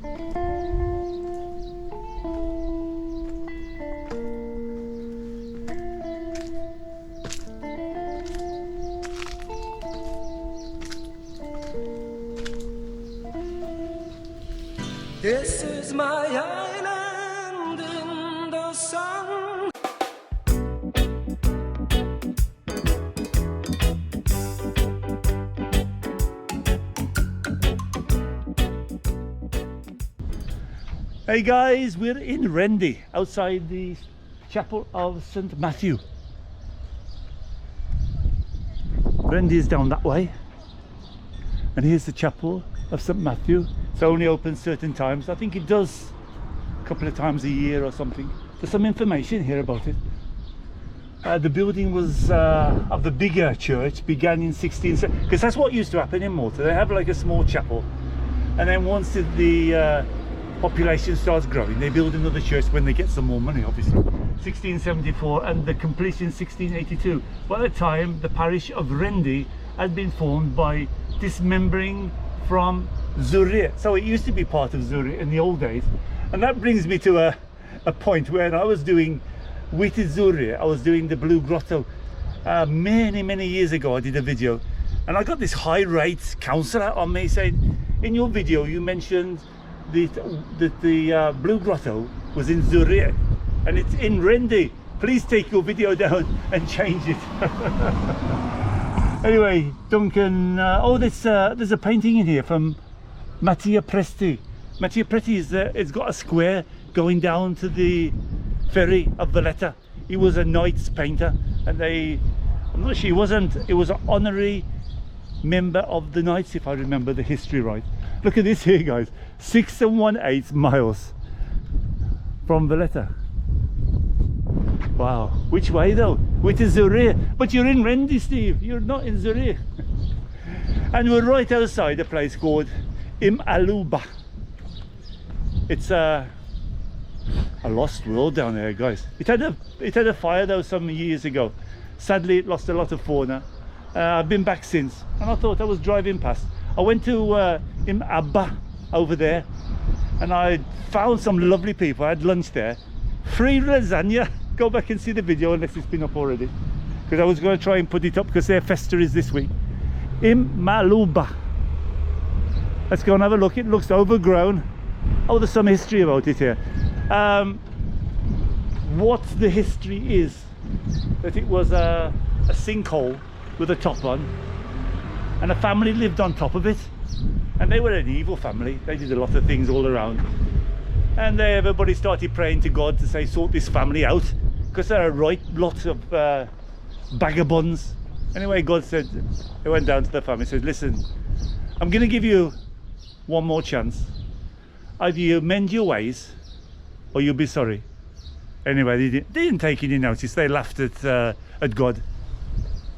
This is my island in the sun. Hey guys, we're in Qrendi, outside the chapel of St. Matthew. Qrendi is down that way, and here's the chapel of St. Matthew. It's only open certain times. I think it does a couple of times a year or something. There's some information here about it. The building was of the bigger church began in 1670, because that's what used to happen in Malta. They have like a small chapel, and then once the population starts growing, they build another church when they get some more money, obviously. 1674, and the completion 1682. By the time, the parish of Qrendi had been formed by dismembering from Zurich. So it used to be part of Zurich in the old days. And that brings me to a point where I was doing with Zurich, I was doing the Blue Grotto many years ago. I did a video, and I got this high rate counsellor on me saying, in your video you mentioned that the Blue Grotto was in Zurich and it's in Qrendi. Please take your video down and change it. Anyway, Duncan, oh, there's a painting in here from Mattia Presti. Mattia Presti is it's got a square going down to the ferry of Valletta. He was a Knights painter, and I'm not sure he wasn't, it was an honorary member of the Knights, if I remember the history right. Look at this here, guys. 6 1/8 miles from Valletta. Wow. Which way though? Which is Zurich? But you're in Qrendi, Steve. You're not in Zurich. And we're right outside a place called Il-Maqluba. It's a lost world down there, guys. It had a fire though some years ago. Sadly, it lost a lot of fauna. I've been back since, and I thought I was driving past. I went to Il-Maqluba over there, and I found some lovely people. I had lunch there. Free lasagna. Go back and see the video unless it's been up already, because I was going to try and put it up because their festa is this week. Il-Maqluba. Let's go and have a look. It looks overgrown. Oh, there's some history about it here. What the history is that it was a sinkhole with a top on, and a family lived on top of it, and they were an evil family. They did a lot of things all around, and everybody started praying to God to say, sort this family out, because there are lots of vagabonds. Anyway, God said, he went down to the family and said, listen, I'm going to give you one more chance. Either you mend your ways or you'll be sorry. Anyway, they didn't take any notice. They laughed at God,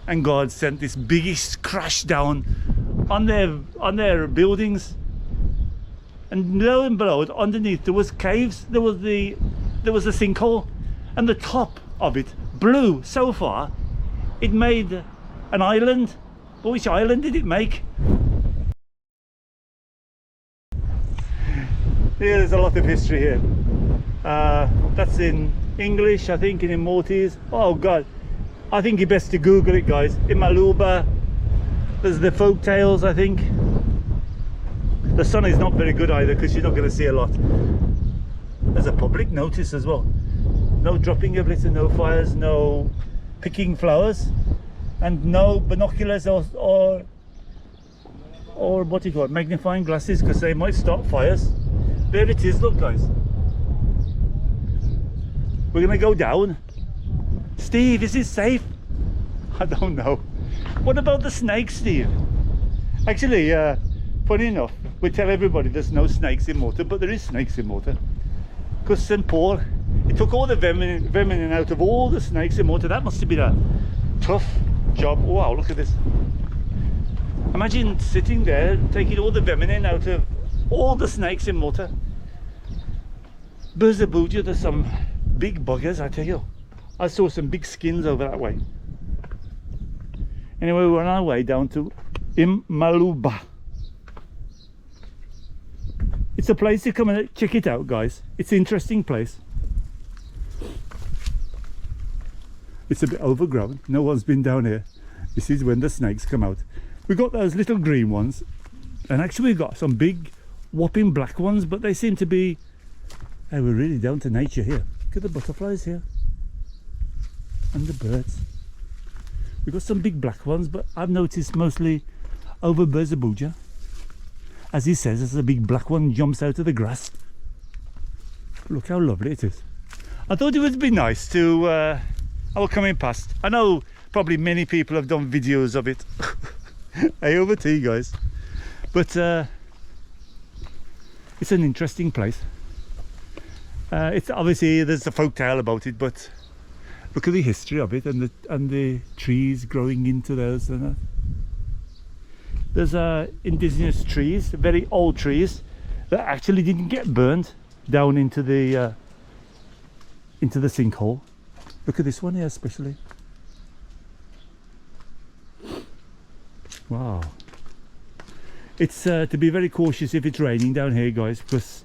and God sent this biggest crash down on their buildings. And lo and behold, underneath there was caves. There was a sinkhole, and the top of it blew so far it made an island. But which island did it make? Yeah, there's a lot of history here. That's in English, I think, and in Maltese. Oh God, I think you're best to Google it, guys. Il-Maqluba. There's the folk tales, I think. The sun is not very good either, because you're not going to see a lot. There's a public notice as well. No dropping of litter, no fires, no picking flowers, and no binoculars or what do you call it, magnifying glasses, because they might start fires. There it is, look guys. We're gonna go down. Steve, is it safe? I don't know. What about the snakes, Steve? Actually, funny enough, we tell everybody there's no snakes in Malta, but there is snakes in Malta. Because St. Paul, he took all the vermin out of all the snakes in Malta. That must have been a tough job. Oh, wow, look at this. Imagine sitting there, taking all the vermin out of all the snakes in Malta. Berzabuja, there's some big buggers, I tell you. I saw some big skins over that way. Anyway, we're on our way down to Il-Maqluba. It's a place to come and check it out, guys. It's an interesting place. It's a bit overgrown. No one's been down here. This is when the snakes come out. We got those little green ones, and actually we got some big whopping black ones, but they seem to be, hey, we're really down to nature here. Look at the butterflies here and the birds. We've got some big black ones, but I've noticed mostly over Berzabuja. As he says, there's a big black one jumps out of the grass. Look how lovely it is. I thought it would be nice to, I was coming past. I know probably many people have done videos of it. Hey, over to you guys. But it's an interesting place. It's obviously, there's a folk tale about it, but look at the history of it and the trees growing into those. And there's indigenous trees, very old trees that actually didn't get burned down into the sinkhole. Look at this one here, especially. Wow. It's to be very cautious if it's raining down here, guys, because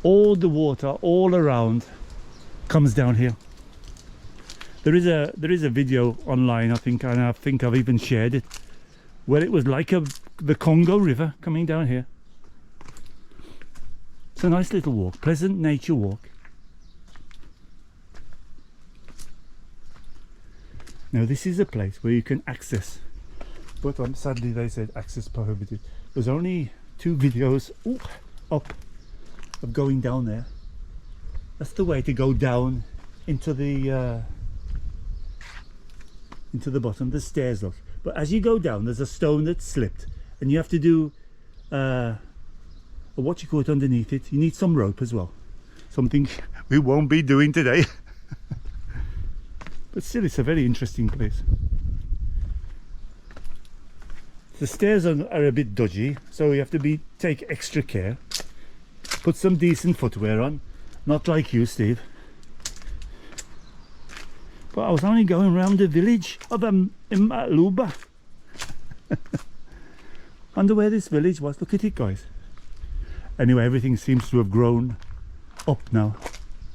all the water all around comes down here. There is a video online, I think, and I think I've even shared it, where it was like the Congo River coming down here. It's a nice little walk, pleasant nature walk. Now this is a place where you can access, but sadly they said access prohibited. There's only 2 videos up of going down there. That's the way to go down into the bottom. The stairs, look. But as you go down, there's a stone that's slipped, and you have to do what you call it underneath it. You need some rope as well. Something we won't be doing today. But still, it's a very interesting place. The stairs are a bit dodgy, so you have to take extra care. Put some decent footwear on, not like you, Steve. But I was only going around the village of Il-Maqluba. Wonder where this village was. Look at it, guys. Anyway, everything seems to have grown up now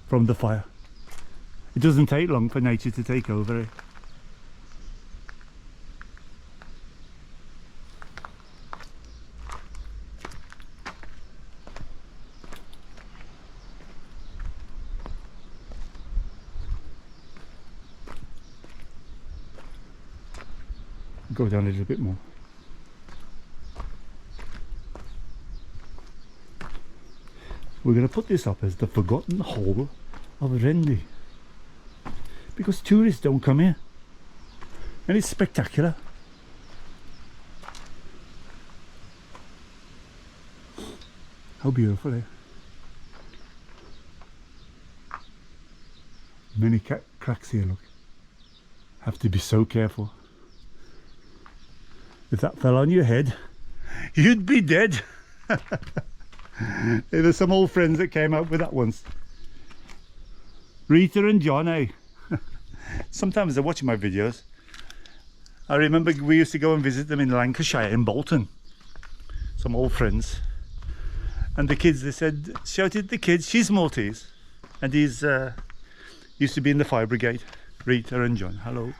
from the fire. It doesn't take long for nature to take over, eh? Go down a little bit more. We're going to put this up as the forgotten hole of Qrendi, because tourists don't come here, and it's spectacular. How beautiful, eh? Many cracks here, look. Have to be so careful. If that fell on your head, you'd be dead. There's some old friends that came out with that once. Rita and John, eh? Sometimes they're watching my videos. I remember we used to go and visit them in Lancashire, in Bolton. Some old friends. And the kids, they said, shouted the kids, she's Maltese. And he's used to be in the fire brigade. Rita and John, hello.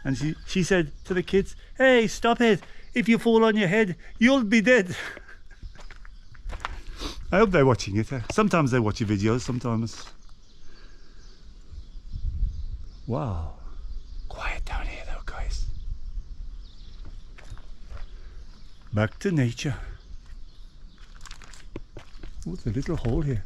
And she said to the kids, hey, stop it. If you fall on your head, you'll be dead. I hope they're watching it. Sometimes they watch your videos, sometimes. Wow. Quiet down here though, guys. Back to nature. Oh, it's a little hole here.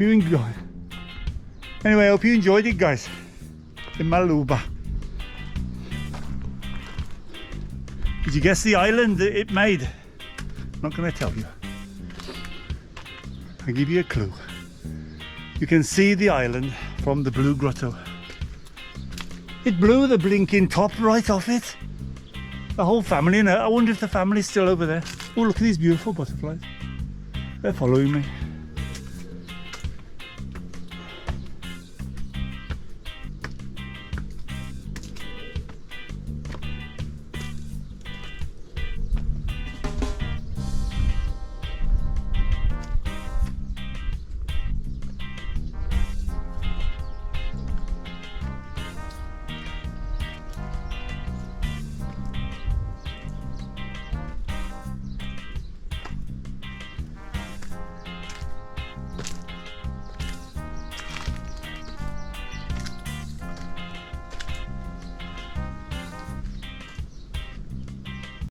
you enjoyed. Anyway, I hope you enjoyed it, guys. Il-Maqluba. Did you guess the island that it made? I'm not going to tell you. I'll give you a clue. You can see the island from the blue grotto. It blew the blinking top right off it. The whole family, I wonder if the family's still over there. Oh, look at these beautiful butterflies. They're following me.